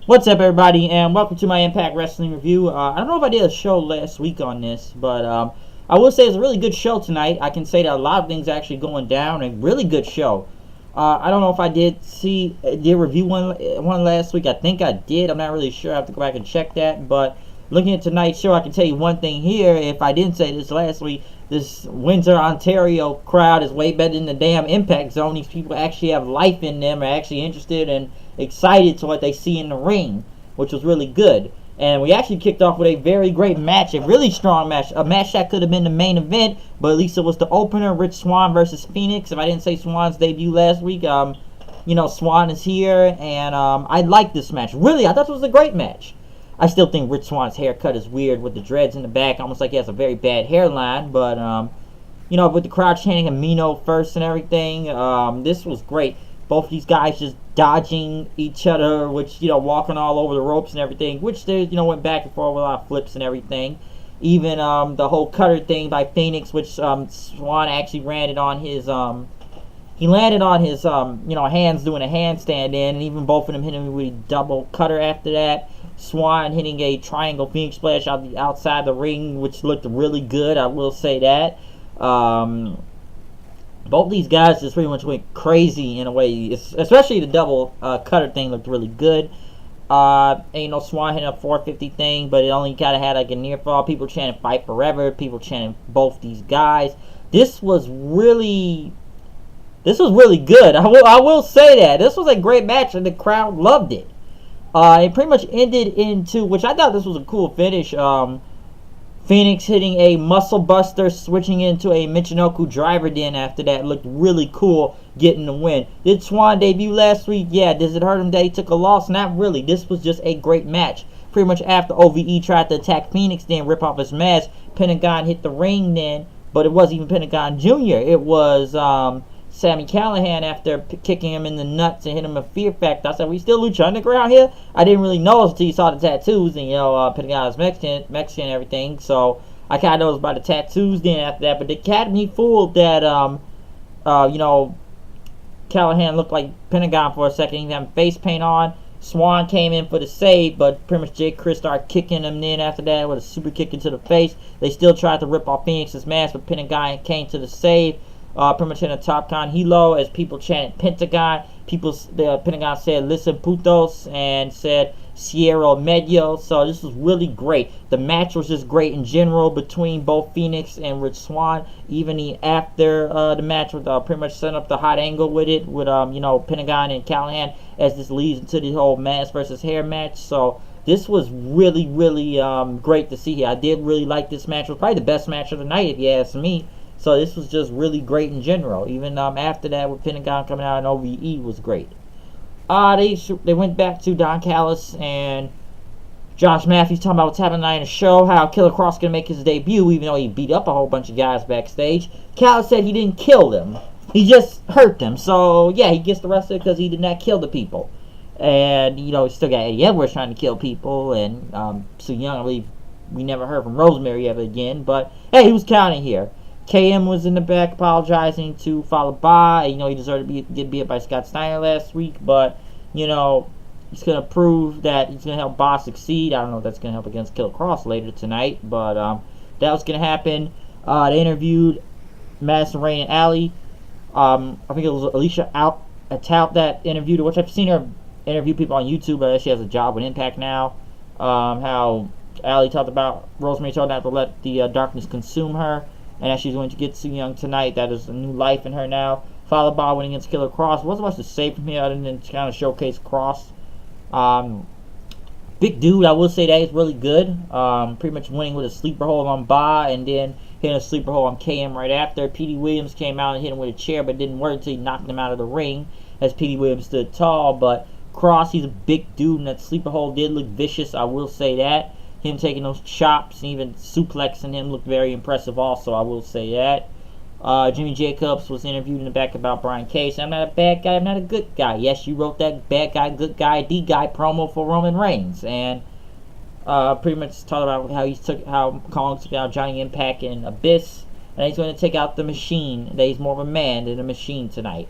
What's up, everybody, and welcome to my Impact Wrestling review. I don't know if I did a show last week on this, but I will say it's a really good show tonight. I can say that a lot of things are actually going down. A really good show. I don't know if I did review one last week. I think I did. I'm not really sure. I have to go back and check that. But looking at tonight's show, I can tell you one thing here. If I didn't say this last week, this Windsor, Ontario crowd is way better than the damn Impact Zone. These people actually have life in them, are actually interested and excited to what they see in the ring, which was really good. And we actually kicked off with a very great match, a really strong match, a match that could have been the main event, but at least it was the opener, Rich Swan versus Fenix. If I didn't say Swan's debut last week, Swan is here, and I like this match. Really, I thought it was a great match. I still think Rich Swan's haircut is weird with the dreads in the back, almost like he has a very bad hairline, but, with the crowd chanting Amino first and everything, this was great. Both these guys just dodging each other, which, walking all over the ropes and everything, which they, went back and forth with a lot of flips and everything. Even the whole cutter thing by Fenix, which Swan actually landed on his, hands doing a handstand in, and even both of them hitting with a double cutter after that. Swan hitting a triangle Phoenix splash outside the ring, which looked really good, I will say that. Both these guys just pretty much went crazy in a way, especially the double cutter thing looked really good. Swan hitting a 450 thing, but it only kind of had like a near fall. People chanting "Fight Forever." People chanting both these guys. This was really good. I will say that this was a great match, and the crowd loved it. It pretty much ended into, which I thought this was a cool finish. Fenix hitting a muscle buster, switching into a Michinoku driver then after that. Looked really cool, getting the win. Did Swan debut last week? Yeah. Does it hurt him that he took a loss? Not really. This was just a great match. Pretty much after OVE tried to attack Fenix, then rip off his mask, Pentagon hit the ring then, but it wasn't even Pentagon Jr. It was Sami Callihan after kicking him in the nuts and hit him a fear factor. I said, we still Lucha Underground here? I didn't really know until you saw the tattoos and, Pentagon's Mexican and everything. So I kind of noticed about the tattoos then after that. But the Academy fooled that, Callahan looked like Pentagon for a second. He even had face paint on. Swan came in for the save, but pretty much Jake Chris started kicking him then after that with a super kick into the face. They still tried to rip off Phoenix's mask, but Pentagon came to the save. Pretty much in a Top Con Hilo as people chanted Pentagon. The Pentagon said, "Listen, putos," and said, "Sierra Medio." So this was really great. The match was just great in general between both Fenix and Rich Swan. Even after the match, with pretty much setting up the hot angle with it, with Pentagon and Callahan, as this leads into the whole mask versus hair match. So this was really, really great to see here. I did really like this match. It was probably the best match of the night, if you ask me. So this was just really great in general. Even after that, with Pentagon coming out and OVE was great. They went back to Don Callis and Josh Matthews talking about what's happening tonight in the show, how Killer Kross gonna make his debut, even though he beat up a whole bunch of guys backstage. Callis said he didn't kill them, he just hurt them. So yeah, he gets arrested because he did not kill the people. And he still got Eddie Edwards trying to kill people, and Sue Young, I believe we never heard from Rosemary ever again. But hey, he was counting here. KM was in the back apologizing to Falaba. He deserved to get beat by Scott Steiner last week, but he's going to prove that he's going to help Boss succeed. I don't know if that's going to help against Killer Kross later tonight, but that was going to happen. They interviewed Madison Rain and Allie. I think it was Alicia Tout that interviewed her, which I've seen her interview people on YouTube, but she has a job with Impact now. How Allie talked about Rosemary told her not to let the darkness consume her, and that she's going to get Sue Young tonight. That is a new life in her now. Followed by winning against Killer Kross. Wasn't much to say from here other than to kind of showcase Kross. Big dude, I will say that he's really good. Pretty much winning with a sleeper hold on Ba, and then hitting a sleeper hold on KM right after. Petey Williams came out and hit him with a chair, but didn't work until he knocked him out of the ring, as Petey Williams stood tall. But Kross, he's a big dude, and that sleeper hold did look vicious, I will say that. Him taking those chops and even suplexing him looked very impressive also, I will say that. Jimmy Jacobs was interviewed in the back about Brian Cage. I'm not a bad guy, I'm not a good guy. Yes, you wrote that bad guy, good guy, D guy promo for Roman Reigns. And pretty much talked about how Kong took out Johnny Impact and Abyss. And he's going to take out the Machine. That he's more of a man than a machine tonight.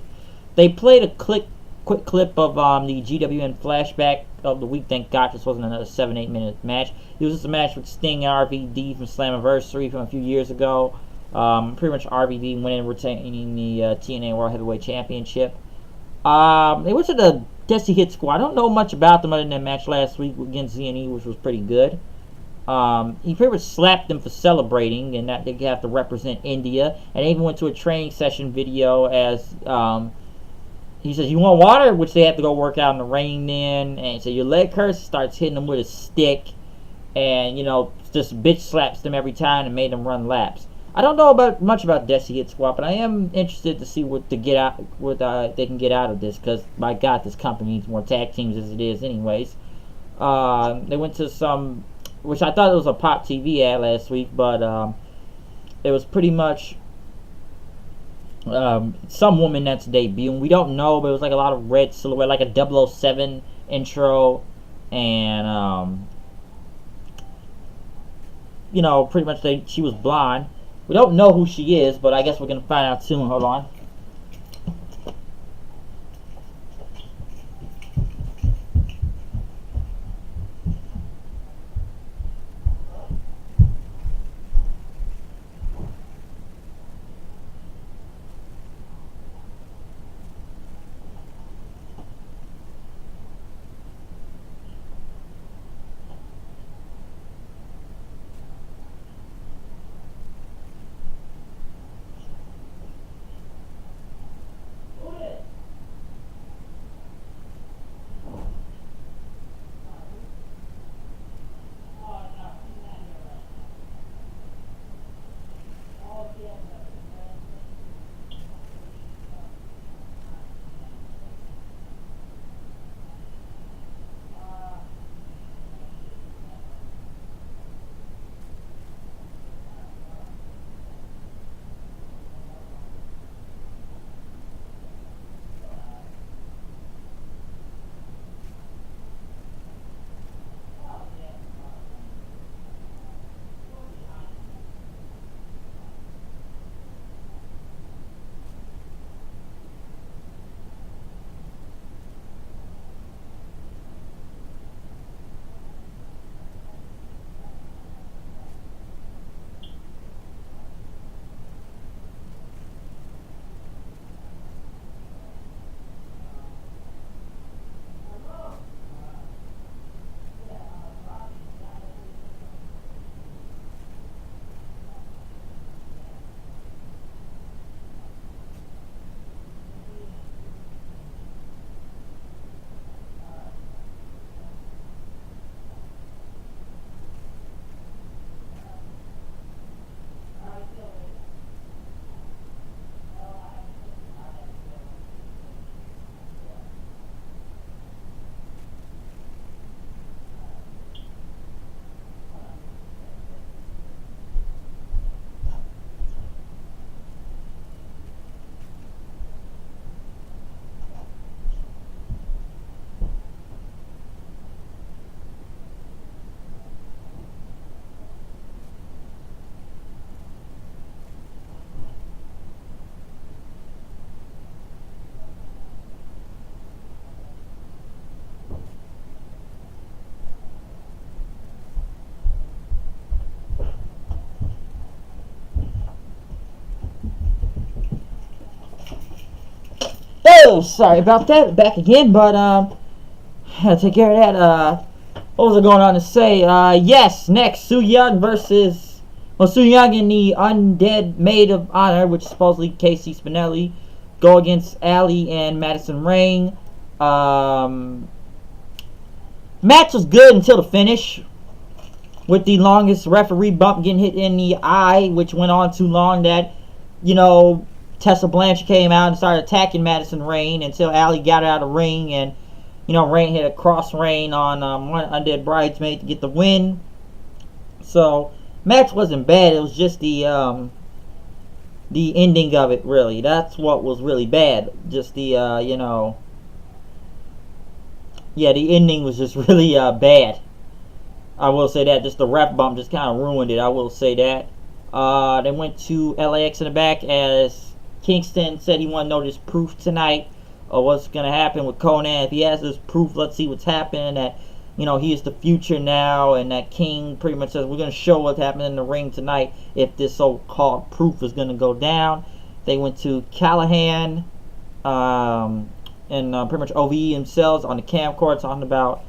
They played a clip quick clip of the GWN flashback of the week. Thank God this wasn't another 7-8 minute match. It was just a match with Sting and RVD from Slammiversary from a few years ago. Pretty much RVD winning and retaining the TNA World Heavyweight Championship. They went to the Desi Hit Squad. I don't know much about them other than that match last week against ZNE, which was pretty good. He pretty much slapped them for celebrating, and that they have to represent India. And they even went to a training session video as he says, "You want water?" Which they have to go work out in the rain then. And so your leg hurts, starts hitting them with a stick, and just bitch slaps them every time and made them run laps. I don't know much about Desi Hit Squad, but I am interested to see what they can get out of this, because my God, this company needs more tag teams as it is, anyways. They went to some, which I thought it was a Pop TV ad last week, but it was pretty much some woman that's debuting. We don't know, but it was like a lot of red silhouette, like a 007 intro, and pretty much she was blonde. We don't know who she is, but I guess we're gonna find out soon. Hold on. Oh, sorry about that. Back again, but had to take care of that. What was I going on to say? Yes, next Su Yung versus Su Yung and the Undead Maid of Honor, which is supposedly Casey Spinelli, go against Allie and Madison Rain. Match was good until the finish, with the longest referee bump getting hit in the eye, which went on too long that Tessa Blanchard came out and started attacking Madison Rain until Allie got her out of the ring, and Rain hit a cross Rain on one Undead Bridesmaid to get the win. So match wasn't bad. It was just the ending of it, really. That's what was really bad. Just the the ending was just really bad. I will say that. Just the ref bump just kind of ruined it. I will say that. They went to LAX in the back as Kingston said he wanted to know this proof tonight. what's going to happen with Conan. If he has this proof, let's see what's happening. That, he is the future now, and that King pretty much says, we're going to show what's happening in the ring tonight if this so-called proof is going to go down. They went to Callahan and pretty much OVE themselves on the camcorder talking about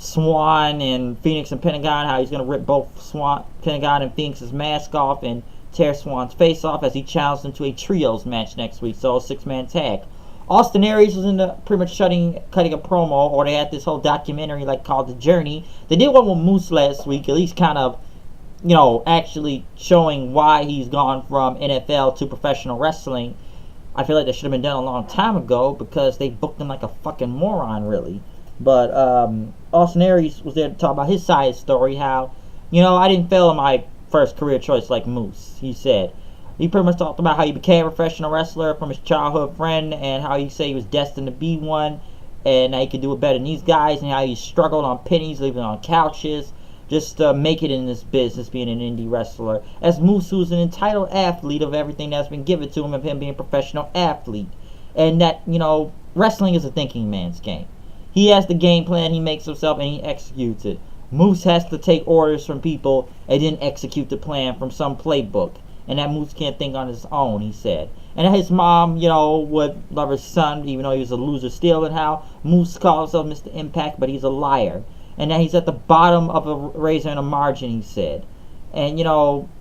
Swan and Fenix and Pentagon, how he's going to rip both Swan, Pentagon and Phoenix's mask off and tear Swan's face off as he challenged them to a trios match next week, so a 6-man tag. Austin Aries was in the pretty much cutting a promo, or they had this whole documentary called The Journey. They did one with Moose last week, at least kind of, actually showing why he's gone from NFL to professional wrestling. I feel like that should have been done a long time ago because they booked him like a fucking moron, really. But Austin Aries was there to talk about his side of the story, how, I didn't fail in my first career choice like Moose, he said. He pretty much talked about how he became a professional wrestler from his childhood friend and how he said he was destined to be one and that he could do it better than these guys, and how he struggled on pennies, living on couches, just to make it in this business, being an indie wrestler. As Moose, who's an entitled athlete of everything that's been given to him, of him being a professional athlete. And that, wrestling is a thinking man's game. He has the game plan, he makes himself, and he executes it. Moose has to take orders from people and then execute the plan from some playbook. And that Moose can't think on his own, he said. And his mom, would love his son, even though he was a loser still, and how Moose calls himself Mr. Impact, but he's a liar. And that he's at the bottom of a razor and a margin, he said. And,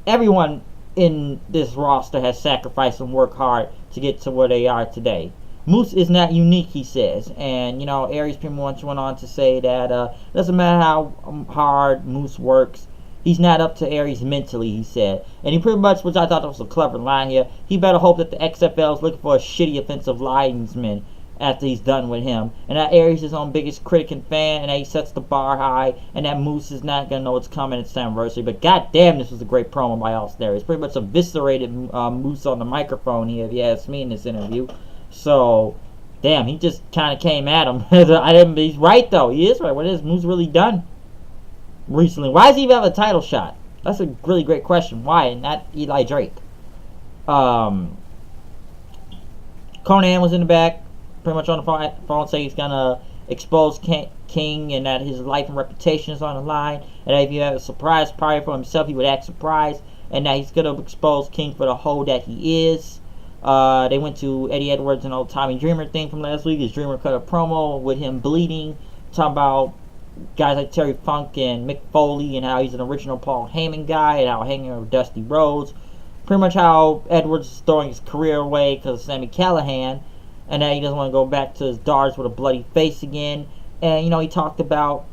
everyone in this roster has sacrificed and worked hard to get to where they are today. Moose is not unique, he says. And, Aries pretty much went on to say that it doesn't matter how hard Moose works, he's not up to Aries mentally, he said. And he pretty much, which I thought was a clever line here, he better hope that the XFL is looking for a shitty offensive linesman after he's done with him. And that Aries is his own biggest critic and fan, and that he sets the bar high, and that Moose is not going to know what's coming. It's anniversary. But goddamn, this was a great promo by Austin Aries. Pretty much eviscerated Moose on the microphone here, if you ask me, in this interview. So, damn, he just kind of came at him. He's right, though. He is right. What has Moose really done recently? Why does he even have a title shot? That's a really great question. Why? And not Eli Drake. Conan was in the back, pretty much on the phone, saying he's gonna expose King and that his life and reputation is on the line, and that if you have a surprise party for himself, he would act surprised, and that he's gonna expose King for the hoe that he is. They went to Eddie Edwards and old Tommy Dreamer thing from last week. His Dreamer cut a promo with him bleeding, talking about guys like Terry Funk and Mick Foley, and how he's an original Paul Heyman guy, and how hanging with Dusty Rhodes. Pretty much how Edwards is throwing his career away because of Sami Callihan, and that he doesn't want to go back to his daughters with a bloody face again. And, he talked about,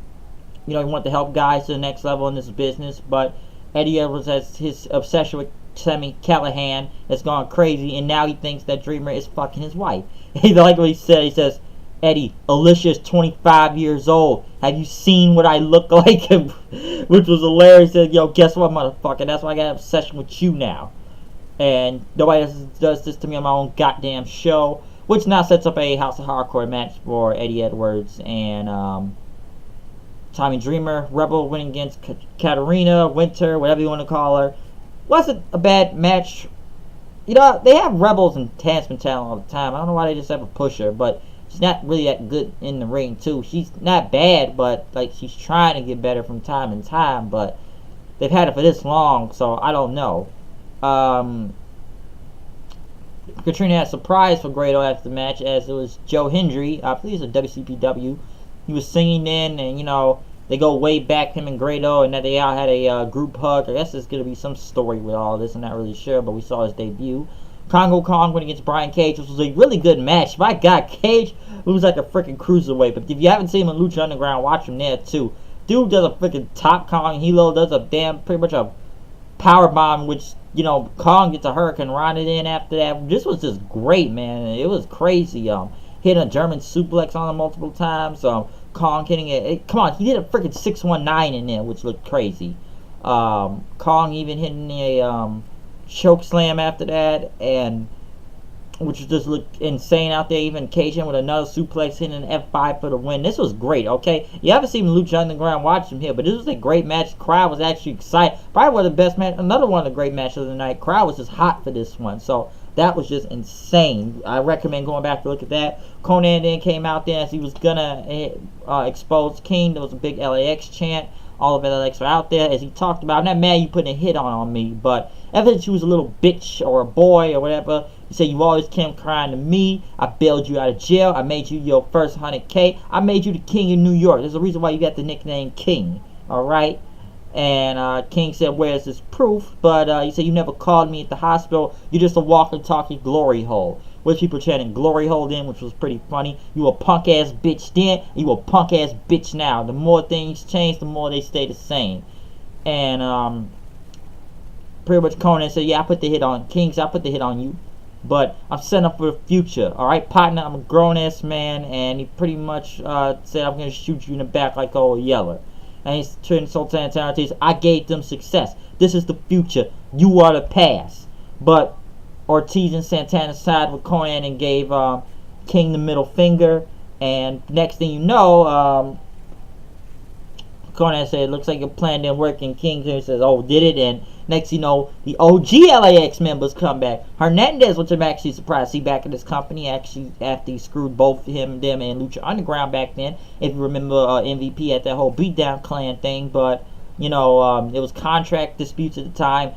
he wanted to help guys to the next level in this business, but Eddie Edwards has his obsession with Sami Callihan that's gone crazy, and now he thinks that Dreamer is fucking his wife. He like what he said. He says, Eddie, Alicia's 25 years old. Have you seen what I look like? Which was hilarious. He said, yo, guess what, motherfucker? That's why I got an obsession with you now. And nobody else does this to me on my own goddamn show. Which now sets up a House of Hardcore match for Eddie Edwards and Tommy Dreamer. Rebel winning against Katarina, Winter, whatever you want to call her. Wasn't a bad match. They have Rebels and enhancement talent all the time. I don't know why they just have a pusher, but she's not really that good in the ring, too. She's not bad, but she's trying to get better from time to time, but they've had it for this long, so I don't know. Katrina had a surprise for Grado after the match, as it was Joe Hendry. I believe it's a WCPW. He was singing in, and they go way back, him and Grado, and that they all had a group hug. I guess there's going to be some story with all this. I'm not really sure, but we saw his debut. Congo Kong went against Brian Cage, which was a really good match. My God, Cage moves like a freaking cruiserweight. But if you haven't seen him in Lucha Underground, watch him there too. Dude does a freaking top Kong. Hilo does a pretty much a power bomb, which Kong gets a Hurricane Rana in after that. This was just great, man. It was crazy. Hitting a German suplex on him multiple times. Kong hitting it. Come on, he did a freaking 619 in there, which looked crazy. Kong even hitting a choke slam after that, and which just looked insane out there. Even Cage in with another suplex, hitting an F5 for the win. This was great, okay? You haven't seen Lucha Underground, watch him here, but this was a great match. The crowd was actually excited. Probably one of the best matches, another one of the great matches of the night. Crowd was just hot for this one. So That was just insane. I recommend going back to look at that. Conan then came out there as he was gonna expose King. There was a big LAX chant. All of LAX were out there as he talked about. I'm not mad you putting a hit on me, but ever since you was a little bitch or a boy or whatever, you say you always came crying to me. I bailed you out of jail. I made you your first 100K. I made you the king in New York. There's a reason why you got the nickname King. Alright? And King said, where's this proof? But he said, you never called me at the hospital. You're just a walking, talking glory hole. Which people chanting glory hole then, which was pretty funny. You a punk ass bitch then, you a punk ass bitch now. The more things change, the more they stay the same. And pretty much Conan said, yeah, I put the hit on Kings, I put the hit on you. But I'm setting up for the future. Alright, partner, I'm a grown ass man, and he pretty much said I'm gonna shoot you in the back like old Yeller. And he's turning Sultan Tarantino. I gave them success. This is the future. You are the past. But Ortiz and Santana sided with Conan and gave King the middle finger. And next thing you know, Conan said, it looks like your plan didn't work. And King says, oh, did it? And next you know, the OG LAX members come back. Hernandez, which I'm actually surprised to see back in this company, actually, after he screwed both him, them, and Lucha Underground back then. If you remember, MVP had that whole Beatdown Clan thing. But, you know, it was contract disputes at the time.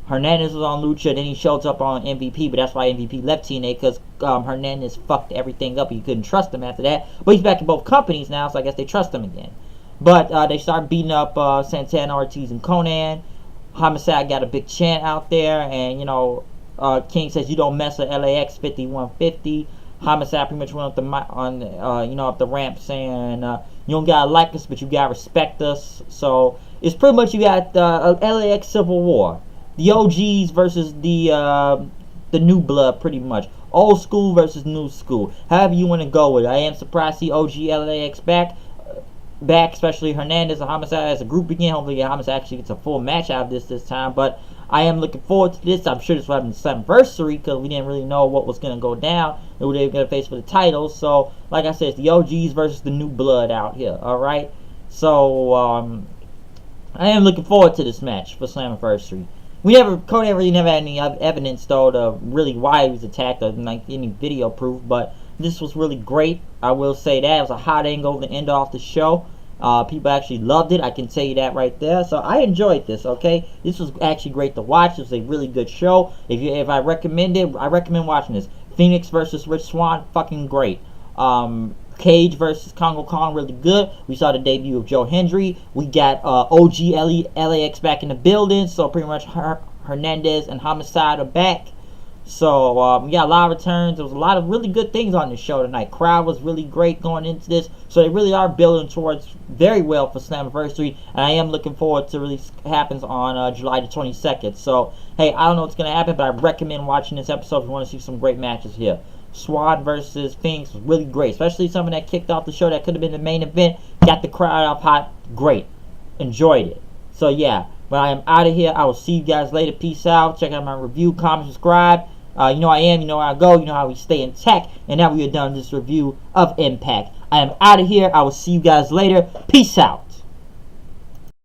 Hernandez was on Lucha, then he showed up on MVP, but that's why MVP left TNA, because Hernandez fucked everything up. You couldn't trust him after that. But he's back in both companies now, so I guess they trust him again. But they start beating up Santana, Ortiz, and Conan. Homicide got a big chant out there, and, you know, King says, you don't mess with LAX 5150. Homicide pretty much went up up the ramp saying, you don't gotta like us, but you gotta respect us. So it's pretty much you got LAX Civil War. The OGs versus the new blood, pretty much. Old school versus new school. However you want to go with it. I am surprised to see OG LAX back, especially Hernandez and Homicide as a group again. Hopefully Homicide actually gets a full match out of this time. But I am looking forward to this. I'm sure this will happen in the anniversary because we didn't really know what was going to go down, who they were going to face for the titles. So, like I said, it's the OGs versus the new blood out here. Alright? So, I am looking forward to this match for Slammiversary. Conan really never had any evidence though to really why he was attacked or like any video proof, but this was really great. I will say that it was a hot angle to end off the show. People actually loved it. I can tell you that right there. So I enjoyed this. Okay, this was actually great to watch. It was a really good show. If I recommend it, I recommend watching this. Fenix versus Rich Swan, fucking great. Cage versus Congo Kong, really good. We saw the debut of Joe Hendry. We got OG LAX back in the building. So pretty much Hernandez and Homicide are back. So we got a lot of returns. There was a lot of really good things on this show tonight. Crowd was really great going into this. So they really are building towards very well for Slammiversary. And I am looking forward to release happens on July the 22nd. So hey, I don't know what's going to happen, but I recommend watching this episode if you want to see some great matches here. Swan versus Fenix was really great, especially something that kicked off the show that could have been the main event. Got the crowd up hot. Great. Enjoyed it. So yeah, but I am out of here. I will see you guys later. Peace out. Check out my review, comment, subscribe. You know I am, you know how I go, you know how we stay intact. And now we are done this review of Impact. I am out of here. I will see you guys later. Peace out.